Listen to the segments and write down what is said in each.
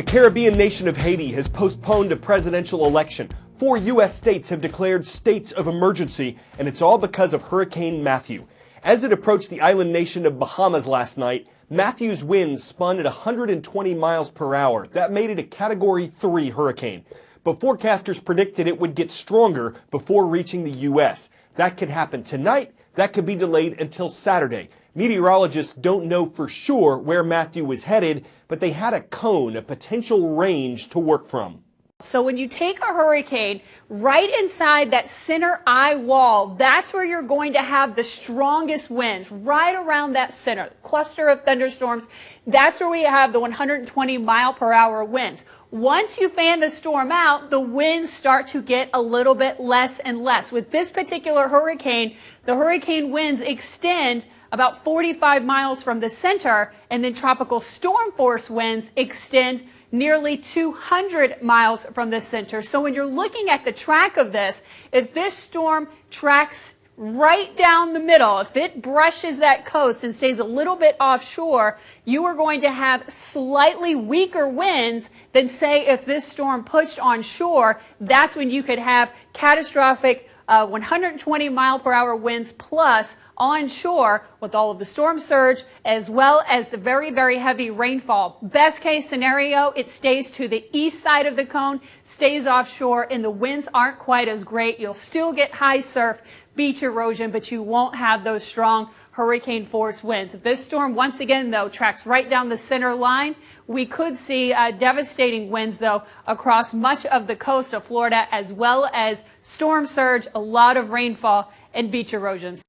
Caribbean nation of Haiti has postponed a presidential election. 4 U.S. states have declared states of emergency, and it's all because of Hurricane Matthew. As it approached the island nation of Bahamas last night, Matthew's winds spun at 120 miles per hour. That made it a Category 3 hurricane. But forecasters predicted it would get stronger before reaching the U.S. That could happen tonight. That could be delayed until Saturday. Meteorologists don't know for sure where Matthew is headed, but they had a cone, a potential range to work from. So when you take a hurricane right inside that center eye wall, that's where you're going to have the strongest winds, right around that center cluster of thunderstorms. That's where we have the 120 mile per hour winds. Once you fan the storm out, the winds start to get a little bit less and less. With this particular hurricane, the hurricane winds extend about 45 miles from the center, and then tropical storm force winds extend nearly 200 miles from the center. So when you're looking at the track of this, if this storm tracks right down the middle, if it brushes that coast and stays a little bit offshore, you are going to have slightly weaker winds than, say, if this storm pushed on shore. That's when you could have catastrophic 120 mile per hour winds plus onshore with all of the storm surge as well as the very, very heavy rainfall. Best case scenario, it stays to the east side of the cone, stays offshore, and the winds aren't quite as great. You'll still get high surf, beach erosion, but you won't have those strong hurricane force winds. If this storm once again, though, tracks right down the center line, we could see devastating winds, though, across much of the coast of Florida, as well as storm surge, a lot of rainfall, and beach erosions.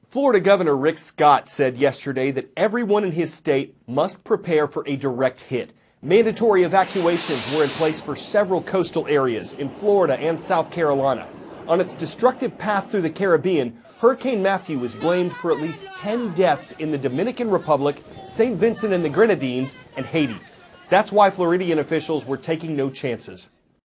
Florida Governor Rick Scott said yesterday that everyone in his state must prepare for a direct hit. Mandatory evacuations were in place for several coastal areas in Florida and South Carolina. On its destructive path through the Caribbean, Hurricane Matthew was blamed for at least 10 deaths in the Dominican Republic, St. Vincent and the Grenadines, and Haiti. That's why Floridian officials were taking no chances.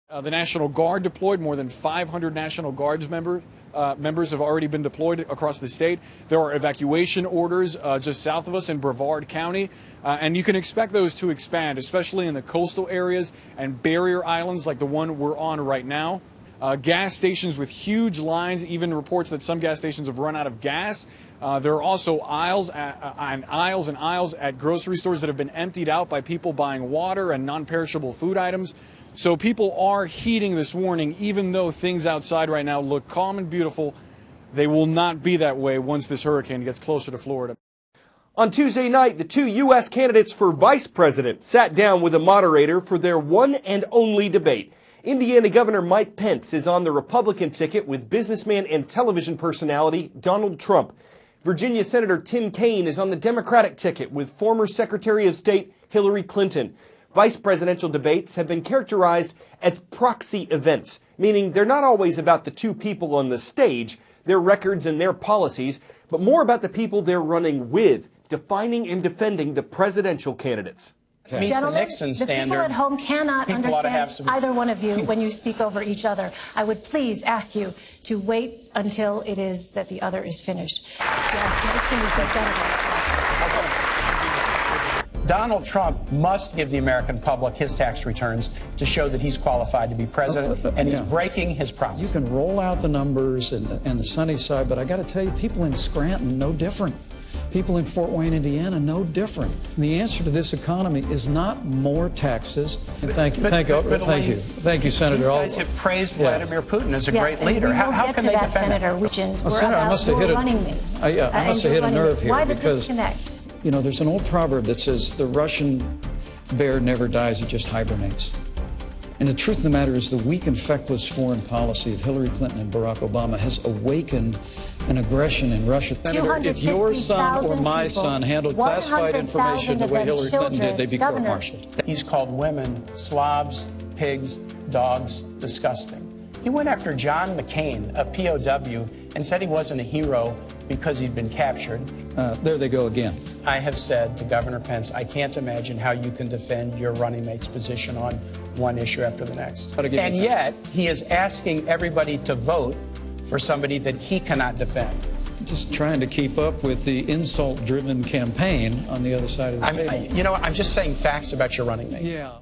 The National Guard deployed. More than 500 National Guards members have already been deployed across the state. There are evacuation orders just south of us in Brevard County, and you can expect those to expand, especially in the coastal areas and barrier islands like the one we're on right now. Gas stations with huge lines, even reports that some gas stations have run out of gas. There are also aisles and aisles at grocery stores that have been emptied out by people buying water and non-perishable food items. So people are heeding this warning, even though things outside right now look calm and beautiful. They will not be that way once this hurricane gets closer to Florida. On Tuesday night, the 2 U.S. candidates for vice president sat down with a moderator for their one and only debate. Indiana Governor Mike Pence is on the Republican ticket with businessman and television personality Donald Trump. Virginia Senator Tim Kaine is on the Democratic ticket with former Secretary of State Hillary Clinton. Vice presidential debates have been characterized as proxy events, meaning they're not always about the two people on the stage, their records and their policies, but more about the people they're running with, defining and defending the presidential candidates. Gentlemen, the people at home cannot understand either one of you when you speak over each other. I would please ask you to wait until it is that the other is finished. Donald Trump must give the American public his tax returns to show that he's qualified to be president, and he's breaking his promise. You can roll out the numbers and the sunny side, but I got to tell you, people in Scranton, no different. People in Fort Wayne, Indiana, no different. And the answer to this economy is not more taxes. And thank you, Senator. These guys have praised Vladimir Putin as a great leader. How can they defend Senator? Senator, I must have hit a nerve here. Why the because, disconnect? You know, there's an old proverb that says the Russian bear never dies, it just hibernates. And the truth of the matter is the weak and feckless foreign policy of Hillary Clinton and Barack Obama has awakened an aggression in Russia. Senator, if your son or my son handled classified information the way Hillary Clinton did, they'd be court-martialed. He's called women slobs, pigs, dogs, disgusting. He went after John McCain, a POW, and said he wasn't a hero because he'd been captured. There they go again. I have said to Governor Pence, I can't imagine how you can defend your running mate's position on one issue after the next. And yet, he is asking everybody to vote for somebody that he cannot defend. Just trying to keep up with the insult-driven campaign on the other side of the table. You know, I'm just saying facts about your running mate. Yeah.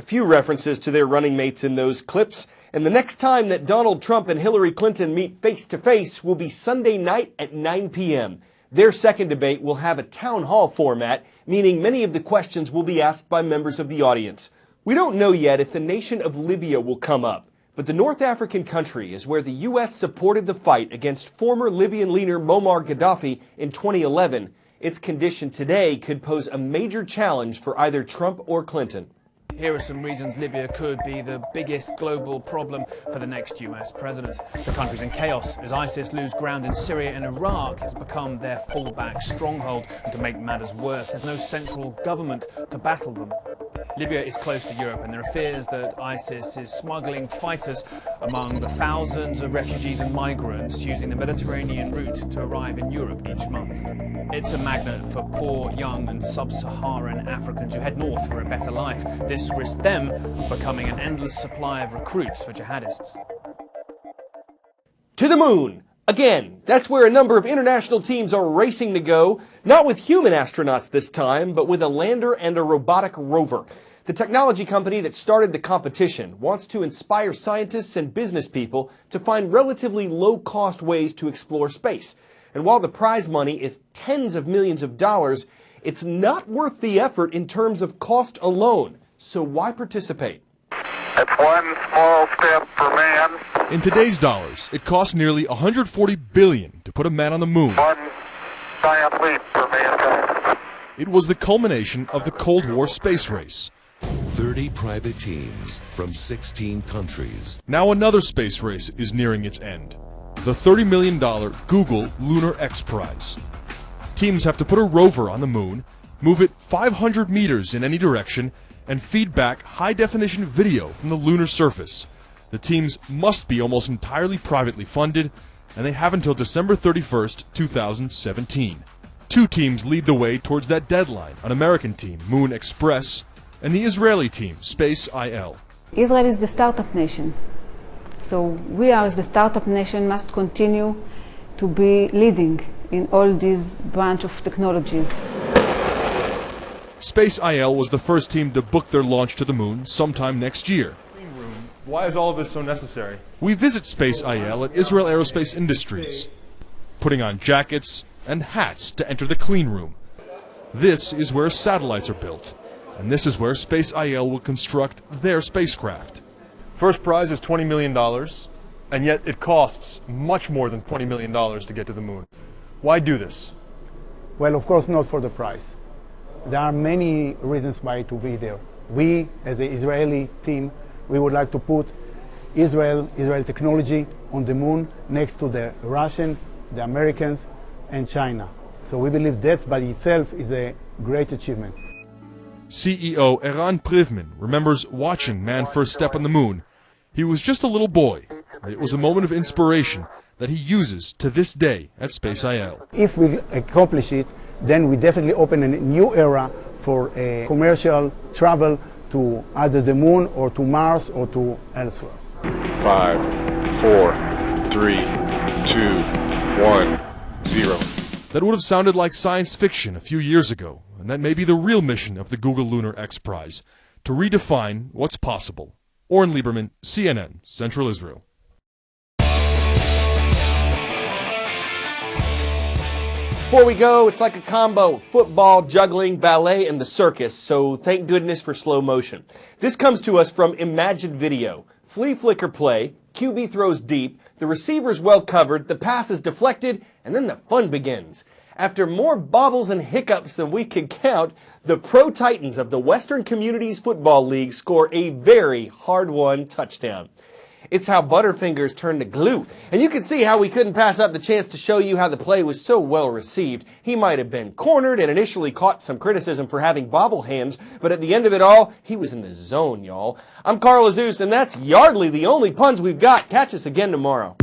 few references to their running mates in those clips. And the next time that Donald Trump and Hillary Clinton meet face-to-face will be Sunday night at 9 p.m. Their second debate will have a town hall format, meaning many of the questions will be asked by members of the audience. We don't know yet if the nation of Libya will come up, but the North African country is where the U.S. supported the fight against former Libyan leader Muammar Gaddafi in 2011. Its condition today could pose a major challenge for either Trump or Clinton. Here are some reasons Libya could be the biggest global problem for the next US president. The country's in chaos as ISIS lose ground in Syria and Iraq has become their fallback stronghold. And to make matters worse, there's no central government to battle them. Libya is close to Europe and there are fears that ISIS is smuggling fighters among the thousands of refugees and migrants using the Mediterranean route to arrive in Europe each month. It's a magnet for poor, young and sub-Saharan Africans who head north for a better life. This risks them becoming an endless supply of recruits for jihadists. To the moon! Again, that's where a number of international teams are racing to go, not with human astronauts this time, but with a lander and a robotic rover. The technology company that started the competition wants to inspire scientists and business people to find relatively low-cost ways to explore space. And while the prize money is tens of millions of dollars, it's not worth the effort in terms of cost alone. So why participate? It's one small step for man. In today's dollars, it costs nearly $140 billion to put a man on the moon. One giant leap for mankind. It was the culmination of the Cold War space race. 30 private teams from 16 countries. Now another space race is nearing its end. The $30 million Google Lunar X Prize. Teams have to put a rover on the moon, move it 500 meters in any direction, and feed back high-definition video from the lunar surface. The teams must be almost entirely privately funded, and they have until December 31st, 2017. Two teams lead the way towards that deadline, an American team, Moon Express, and the Israeli team, Space IL. Israel is the startup nation. So we as the startup nation must continue to be leading in all these branch of technologies. Space IL was the first team to book their launch to the moon sometime next year. Why is all of this so necessary? We visit Space IL at Israel Aerospace Industries, putting on jackets and hats to enter the clean room. This is where satellites are built, and this is where Space IL will construct their spacecraft. First prize is $20 million, and yet it costs much more than $20 million to get to the moon. Why do this? Well, of course not for the prize. There are many reasons why to be there. We, as an Israeli team, we would like to put Israeli technology on the moon next to the Russian, the Americans, and China. So we believe that by itself is a great achievement. CEO Eran Privman remembers watching man first step on the moon. He was just a little boy. It was a moment of inspiration that he uses to this day at Space IL. If we accomplish it, then we definitely open a new era for commercial travel to either the moon or to Mars or to elsewhere. 5, 4, 3, 2, 1, 0. That would have sounded like science fiction a few years ago, and that may be the real mission of the Google Lunar X Prize, to redefine what's possible. Oren Lieberman, CNN, Central Israel. Before we go, it's like a combo: football, juggling, ballet, and the circus, so thank goodness for slow motion. This comes to us from Imagine Video. Flea flicker play, QB throws deep, the receiver's well covered, the pass is deflected, and then the fun begins. After more bobbles and hiccups than we could count, the Pro Titans of the Western Communities Football League score a very hard-won touchdown. It's how Butterfingers turned to glue. And you can see how we couldn't pass up the chance to show you how the play was so well received. He might have been cornered and initially caught some criticism for having bobble hands, but at the end of it all, he was in the zone, y'all. I'm Carl Azuz, and that's Yardley, the only puns we've got. Catch us again tomorrow.